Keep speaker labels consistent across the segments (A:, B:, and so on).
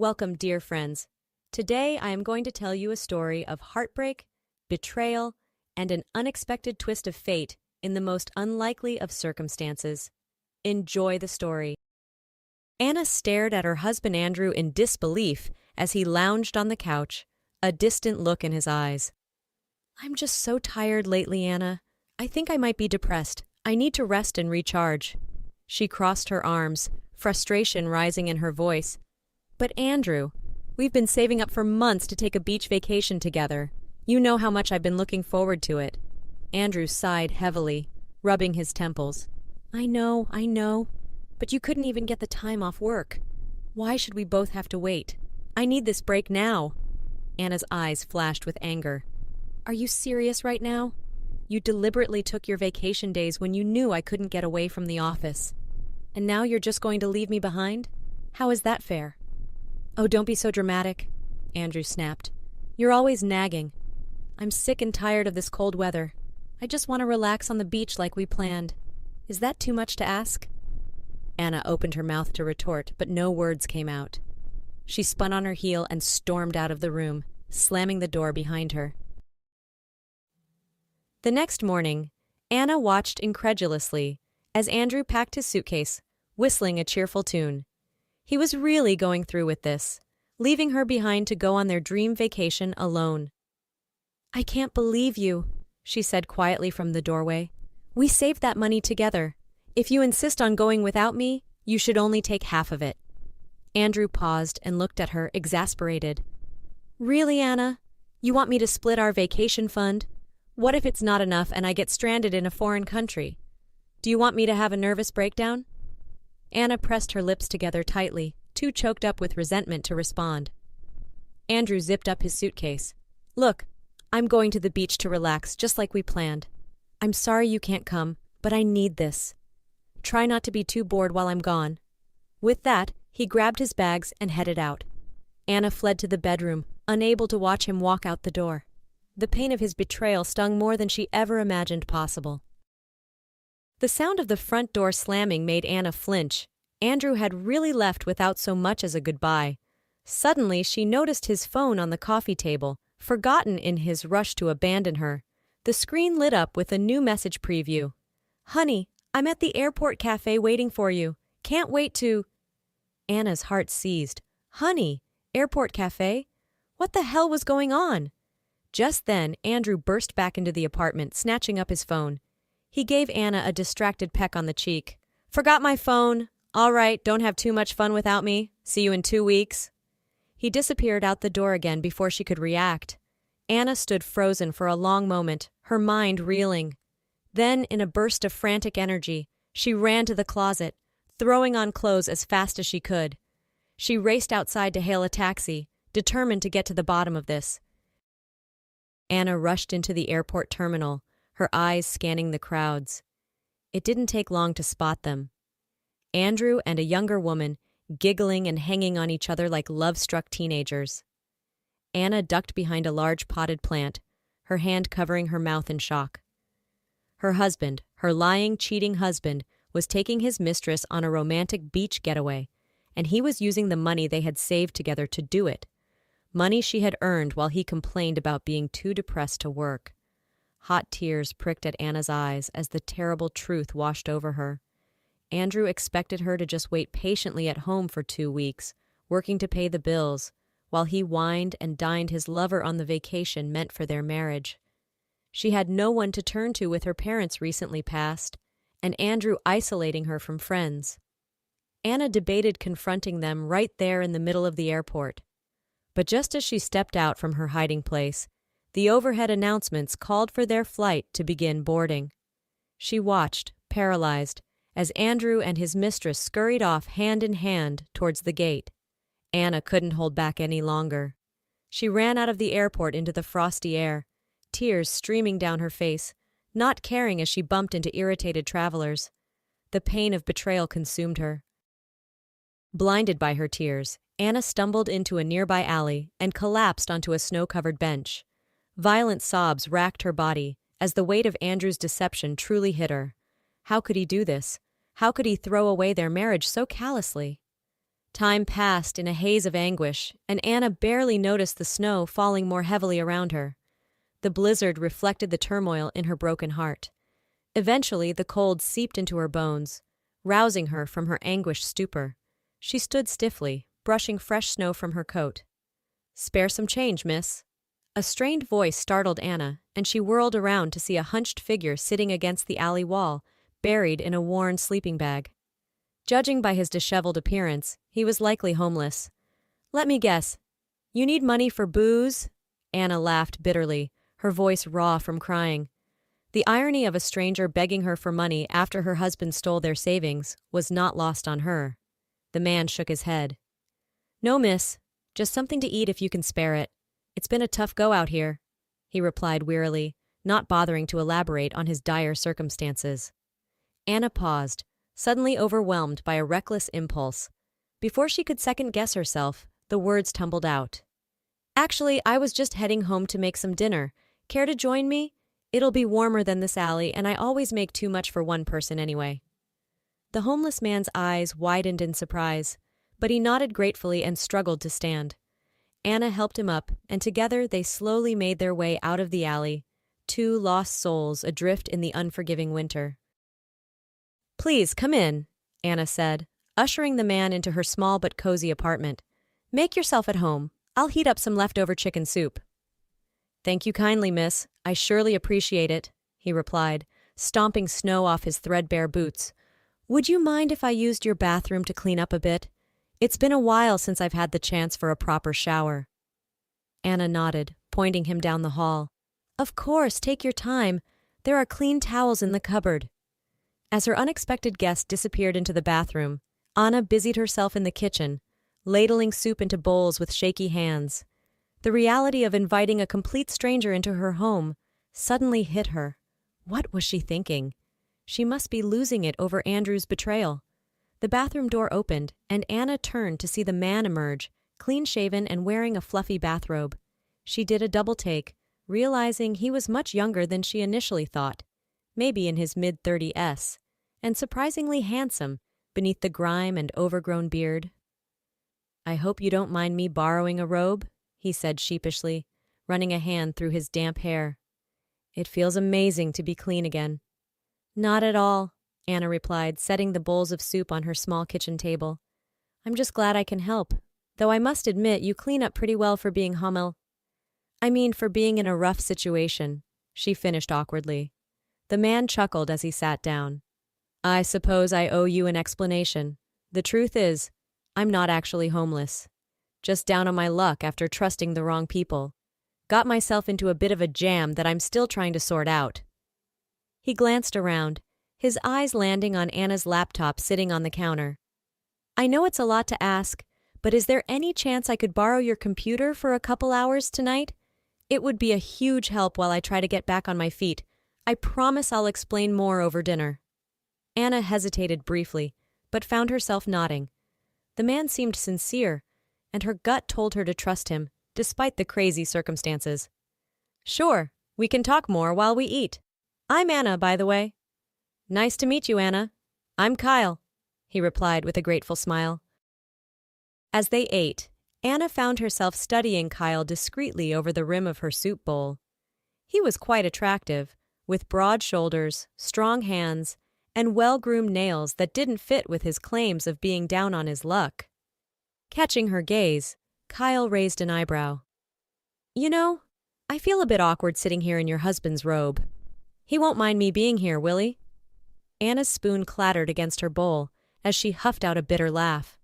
A: Welcome, dear friends. Today I am going to tell you a story of heartbreak, betrayal, and an unexpected twist of fate in the most unlikely of circumstances. Enjoy the story. Anna stared at her husband Andrew in disbelief as he lounged on the couch, a distant look in his eyes. "I'm just so tired lately, Anna. I think I might be depressed. I need to rest and recharge." She crossed her arms, frustration rising in her voice. "But Andrew, we've been saving up for months to take a beach vacation together. You know how much I've been looking forward to it." Andrew sighed heavily, rubbing his temples. I know. But you couldn't even get the time off work. Why should we both have to wait? I need this break now." Anna's eyes flashed with anger. "Are you serious right now? You deliberately took your vacation days when you knew I couldn't get away from the office. And now you're just going to leave me behind? How is that fair?" "Oh, don't be so dramatic," Andrew snapped. "You're always nagging. I'm sick and tired of this cold weather. I just want to relax on the beach like we planned. Is that too much to ask?" Anna opened her mouth to retort, but no words came out. She spun on her heel and stormed out of the room, slamming the door behind her. The next morning, Anna watched incredulously as Andrew packed his suitcase, whistling a cheerful tune. He was really going through with this, leaving her behind to go on their dream vacation alone. "I can't believe you," she said quietly from the doorway. "We saved that money together. If you insist on going without me, you should only take half of it." Andrew paused and looked at her, exasperated. "Really, Anna? You want me to split our vacation fund? What if it's not enough and I get stranded in a foreign country? Do you want me to have a nervous breakdown?" Anna pressed her lips together tightly, too choked up with resentment to respond. Andrew zipped up his suitcase. "Look, I'm going to the beach to relax, just like we planned. I'm sorry you can't come, but I need this. Try not to be too bored while I'm gone." With that, he grabbed his bags and headed out. Anna fled to the bedroom, unable to watch him walk out the door. The pain of his betrayal stung more than she ever imagined possible. The sound of the front door slamming made Anna flinch. Andrew had really left without so much as a goodbye. Suddenly, she noticed his phone on the coffee table, forgotten in his rush to abandon her. The screen lit up with a new message preview. "Honey, I'm at the airport cafe waiting for you. Can't wait to—" Anna's heart seized. Honey? Airport cafe? What the hell was going on? Just then, Andrew burst back into the apartment, snatching up his phone. He gave Anna a distracted peck on the cheek. "Forgot my phone. All right, don't have too much fun without me. See you in 2 weeks." He disappeared out the door again before she could react. Anna stood frozen for a long moment, her mind reeling. Then, in a burst of frantic energy, she ran to the closet, throwing on clothes as fast as she could. She raced outside to hail a taxi, determined to get to the bottom of this. Anna rushed into the airport terminal, her eyes scanning the crowds. It didn't take long to spot them. Andrew and a younger woman, giggling and hanging on each other like love-struck teenagers. Anna ducked behind a large potted plant, her hand covering her mouth in shock. Her husband, her lying, cheating husband, was taking his mistress on a romantic beach getaway, and he was using the money they had saved together to do it. Money she had earned while he complained about being too depressed to work. Hot tears pricked at Anna's eyes as the terrible truth washed over her. Andrew expected her to just wait patiently at home for 2 weeks, working to pay the bills, while he wined and dined his lover on the vacation meant for their marriage. She had no one to turn to with her parents recently passed, and Andrew isolating her from friends. Anna debated confronting them right there in the middle of the airport. But just as she stepped out from her hiding place, the overhead announcements called for their flight to begin boarding. She watched, paralyzed, as Andrew and his mistress scurried off hand in hand towards the gate. Anna couldn't hold back any longer. She ran out of the airport into the frosty air, tears streaming down her face, not caring as she bumped into irritated travelers. The pain of betrayal consumed her. Blinded by her tears, Anna stumbled into a nearby alley and collapsed onto a snow-covered bench. Violent sobs racked her body as the weight of Andrew's deception truly hit her. How could he do this? How could he throw away their marriage so callously? Time passed in a haze of anguish, and Anna barely noticed the snow falling more heavily around her. The blizzard reflected the turmoil in her broken heart. Eventually, the cold seeped into her bones, rousing her from her anguished stupor. She stood stiffly, brushing fresh snow from her coat. "Spare some change, miss." A strained voice startled Anna, and she whirled around to see a hunched figure sitting against the alley wall, buried in a worn sleeping bag. Judging by his disheveled appearance, he was likely homeless. "Let me guess. You need money for booze?" Anna laughed bitterly, her voice raw from crying. The irony of a stranger begging her for money after her husband stole their savings was not lost on her. The man shook his head. "No, miss. Just something to eat if you can spare it. It's been a tough go out here," he replied wearily, not bothering to elaborate on his dire circumstances. Anna paused, suddenly overwhelmed by a reckless impulse. Before she could second-guess herself, the words tumbled out. "Actually, I was just heading home to make some dinner. Care to join me? It'll be warmer than this alley, and I always make too much for one person anyway." The homeless man's eyes widened in surprise, but he nodded gratefully and struggled to stand. Anna helped him up, and together they slowly made their way out of the alley, two lost souls adrift in the unforgiving winter. "Please, come in," Anna said, ushering the man into her small but cozy apartment. "Make yourself at home. I'll heat up some leftover chicken soup." "Thank you kindly, miss. I surely appreciate it," he replied, stomping snow off his threadbare boots. "Would you mind if I used your bathroom to clean up a bit? It's been a while since I've had the chance for a proper shower." Anna nodded, pointing him down the hall. "Of course, take your time. There are clean towels in the cupboard." As her unexpected guest disappeared into the bathroom, Anna busied herself in the kitchen, ladling soup into bowls with shaky hands. The reality of inviting a complete stranger into her home suddenly hit her. What was she thinking? She must be losing it over Andrew's betrayal. The bathroom door opened, and Anna turned to see the man emerge, clean-shaven and wearing a fluffy bathrobe. She did a double take, realizing he was much younger than she initially thought, maybe in his mid-30s, and surprisingly handsome beneath the grime and overgrown beard. "I hope you don't mind me borrowing a robe," he said sheepishly, running a hand through his damp hair. "It feels amazing to be clean again." "Not at all," Anna replied, setting the bowls of soup on her small kitchen table. "I'm just glad I can help, though I must admit you clean up pretty well for being for being in a rough situation," she finished awkwardly. The man chuckled as he sat down. "I suppose I owe you an explanation. The truth is, I'm not actually homeless. Just down on my luck after trusting the wrong people. Got myself into a bit of a jam that I'm still trying to sort out." He glanced around, his eyes landing on Anna's laptop sitting on the counter. "I know it's a lot to ask, but is there any chance I could borrow your computer for a couple hours tonight? It would be a huge help while I try to get back on my feet. I promise I'll explain more over dinner." Anna hesitated briefly, but found herself nodding. The man seemed sincere, and her gut told her to trust him, despite the crazy circumstances. "Sure, we can talk more while we eat. I'm Anna, by the way." "Nice to meet you, Anna. I'm Kyle," he replied with a grateful smile. As they ate, Anna found herself studying Kyle discreetly over the rim of her soup bowl. He was quite attractive, with broad shoulders, strong hands, and well-groomed nails that didn't fit with his claims of being down on his luck. Catching her gaze, Kyle raised an eyebrow. "You know, I feel a bit awkward sitting here in your husband's robe. He won't mind me being here, will he?" Anna's spoon clattered against her bowl as she huffed out a bitter laugh.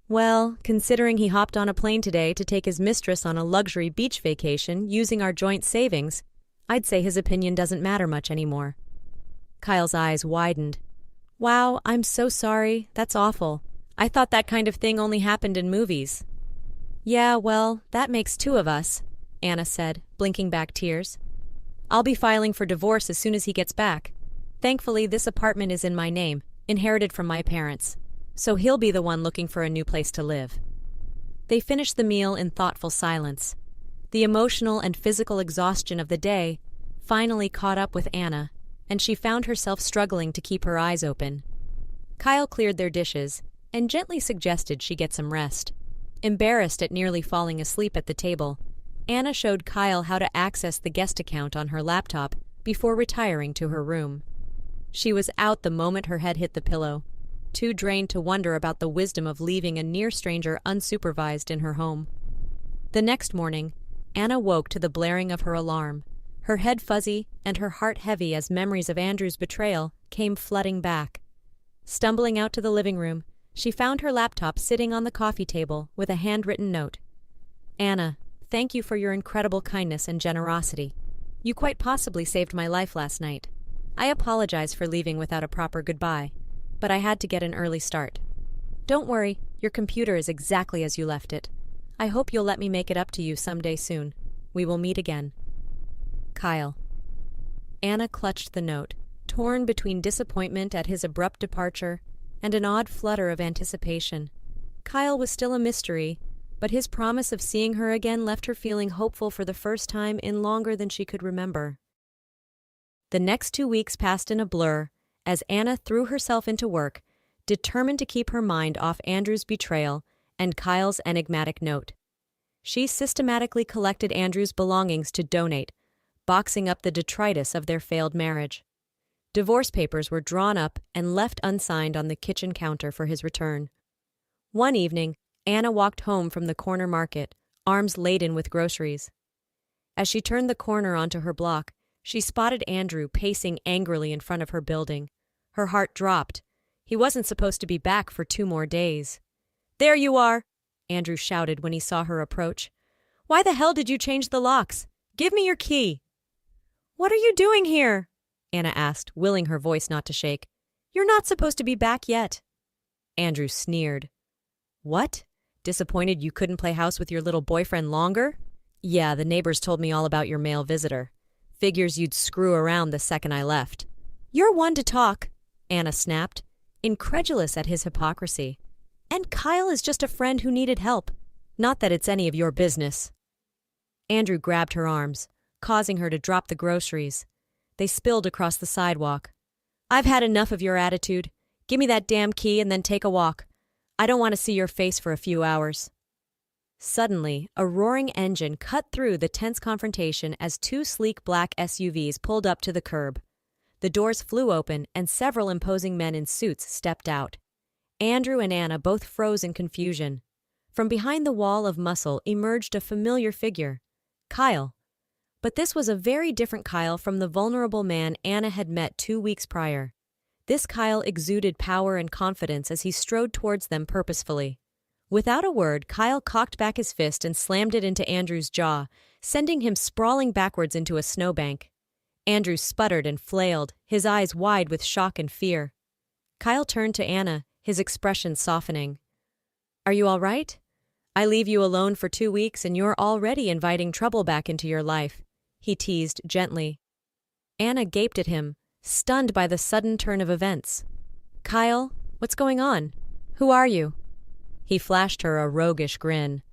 A: "Well, considering he hopped on a plane today to take his mistress on a luxury beach vacation using our joint savings, I'd say his opinion doesn't matter much anymore." Kyle's eyes widened. "Wow, I'm so sorry. That's awful. I thought that kind of thing only happened in movies." "Yeah, well, that makes two of us," Anna said, blinking back tears. "I'll be filing for divorce as soon as he gets back. Thankfully, this apartment is in my name, inherited from my parents, so he'll be the one looking for a new place to live." They finished the meal in thoughtful silence. The emotional and physical exhaustion of the day finally caught up with Anna, and she found herself struggling to keep her eyes open. Kyle cleared their dishes, and gently suggested she get some rest. Embarrassed at nearly falling asleep at the table, Anna showed Kyle how to access the guest account on her laptop before retiring to her room. She was out the moment her head hit the pillow, too drained to wonder about the wisdom of leaving a near stranger unsupervised in her home. The next morning, Anna woke to the blaring of her alarm, her head fuzzy and her heart heavy as memories of Andrew's betrayal came flooding back. Stumbling out to the living room, she found her laptop sitting on the coffee table with a handwritten note. "Anna, thank you for your incredible kindness and generosity. You quite possibly saved my life last night. I apologize for leaving without a proper goodbye, but I had to get an early start. Don't worry, your computer is exactly as you left it. I hope you'll let me make it up to you someday soon. We will meet again. Kyle." Anna clutched the note, torn between disappointment at his abrupt departure and an odd flutter of anticipation. Kyle was still a mystery, but his promise of seeing her again left her feeling hopeful for the first time in longer than she could remember. The next 2 weeks passed in a blur as Anna threw herself into work, determined to keep her mind off Andrew's betrayal and Kyle's enigmatic note. She systematically collected Andrew's belongings to donate, boxing up the detritus of their failed marriage. Divorce papers were drawn up and left unsigned on the kitchen counter for his return. One evening, Anna walked home from the corner market, arms laden with groceries. As she turned the corner onto her block, she spotted Andrew pacing angrily in front of her building. Her heart dropped. He wasn't supposed to be back for 2 more days. "There you are!" Andrew shouted when he saw her approach. "Why the hell did you change the locks? Give me your key!" "What are you doing here?" Anna asked, willing her voice not to shake. "You're not supposed to be back yet." Andrew sneered. "What? Disappointed you couldn't play house with your little boyfriend longer? Yeah, the neighbors told me all about your male visitor. Figures you'd screw around the second I left." "You're one to talk," Anna snapped, incredulous at his hypocrisy. "And Kyle is just a friend who needed help. Not that it's any of your business." Andrew grabbed her arms, causing her to drop the groceries. They spilled across the sidewalk. "I've had enough of your attitude. Give me that damn key and then take a walk. I don't want to see your face for a few hours." Suddenly, a roaring engine cut through the tense confrontation as 2 sleek black SUVs pulled up to the curb. The doors flew open and several imposing men in suits stepped out. Andrew and Anna both froze in confusion. From behind the wall of muscle emerged a familiar figure, Kyle. But this was a very different Kyle from the vulnerable man Anna had met 2 weeks prior. This Kyle exuded power and confidence as he strode towards them purposefully. Without a word, Kyle cocked back his fist and slammed it into Andrew's jaw, sending him sprawling backwards into a snowbank. Andrew sputtered and flailed, his eyes wide with shock and fear. Kyle turned to Anna, his expression softening. "Are you all right? I leave you alone for 2 weeks and you're already inviting trouble back into your life," he teased gently. Anna gaped at him, stunned by the sudden turn of events. "Kyle, what's going on? Who are you?" He flashed her a roguish grin.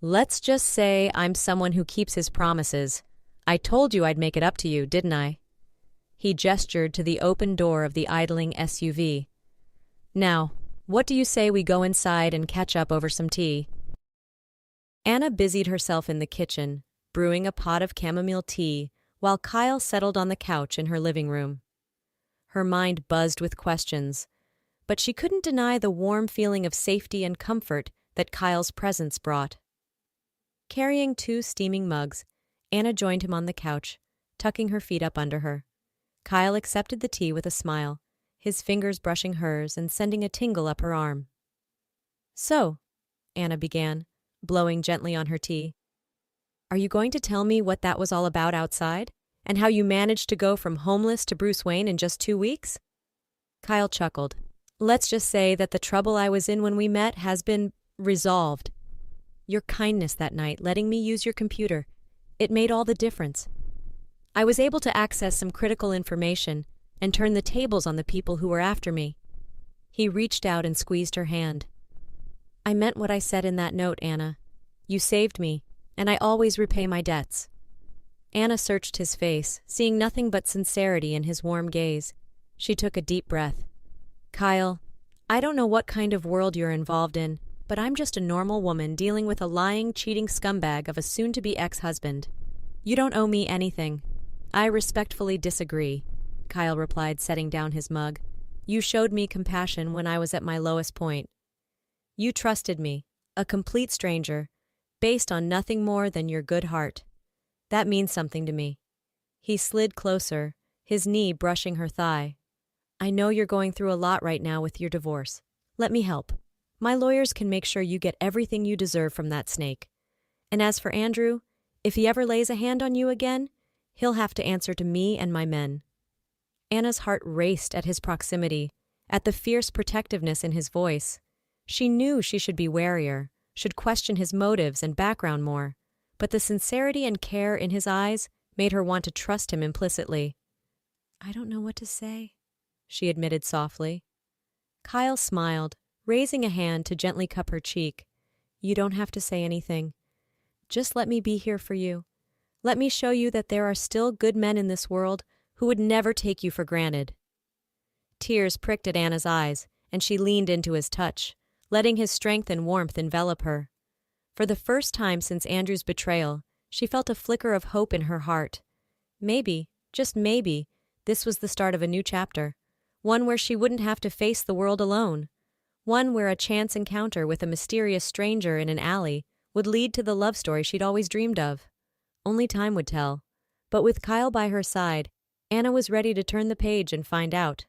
A: "Let's just say I'm someone who keeps his promises. I told you I'd make it up to you, didn't I?" He gestured to the open door of the idling SUV. "Now, what do you say we go inside and catch up over some tea?" Anna busied herself in the kitchen, brewing a pot of chamomile tea, while Kyle settled on the couch in her living room. Her mind buzzed with questions, but she couldn't deny the warm feeling of safety and comfort that Kyle's presence brought. Carrying 2 steaming mugs, Anna joined him on the couch, tucking her feet up under her. Kyle accepted the tea with a smile, his fingers brushing hers and sending a tingle up her arm. "So," Anna began, blowing gently on her tea, "are you going to tell me what that was all about outside, and how you managed to go from homeless to Bruce Wayne in just 2 weeks?" Kyle chuckled. "Let's just say that the trouble I was in when we met has been resolved. Your kindness that night, letting me use your computer, it made all the difference. I was able to access some critical information and turn the tables on the people who were after me." He reached out and squeezed her hand. "I meant what I said in that note, Anna. You saved me, and I always repay my debts." Anna searched his face, seeing nothing but sincerity in his warm gaze. She took a deep breath. "Kyle, I don't know what kind of world you're involved in, but I'm just a normal woman dealing with a lying, cheating scumbag of a soon-to-be ex-husband. You don't owe me anything. I respectfully disagree, Kyle replied, setting down his mug. You showed me compassion when I was at my lowest point. You trusted me, a complete stranger, based on nothing more than your good heart. That means something to me. He slid closer, his knee brushing her thigh. I know you're going through a lot right now with your divorce. Let me help. My lawyers can make sure you get everything you deserve from that snake. And as for Andrew, if he ever lays a hand on you again, he'll have to answer to me and my men. Anna's heart raced at his proximity, at the fierce protectiveness in his voice. She knew she should be warier, should question his motives and background more, but the sincerity and care in his eyes made her want to trust him implicitly. I don't know what to say, she admitted softly. Kyle smiled, raising a hand to gently cup her cheek. You don't have to say anything. Just let me be here for you. Let me show you that there are still good men in this world who would never take you for granted. Tears pricked at Anna's eyes, and she leaned into his touch, letting his strength and warmth envelop her. For the first time since Andrew's betrayal, she felt a flicker of hope in her heart. Maybe, just maybe, this was the start of a new chapter, one where she wouldn't have to face the world alone, one where a chance encounter with a mysterious stranger in an alley would lead to the love story she'd always dreamed of. Only time would tell. But with Kyle by her side, Anna was ready to turn the page and find out.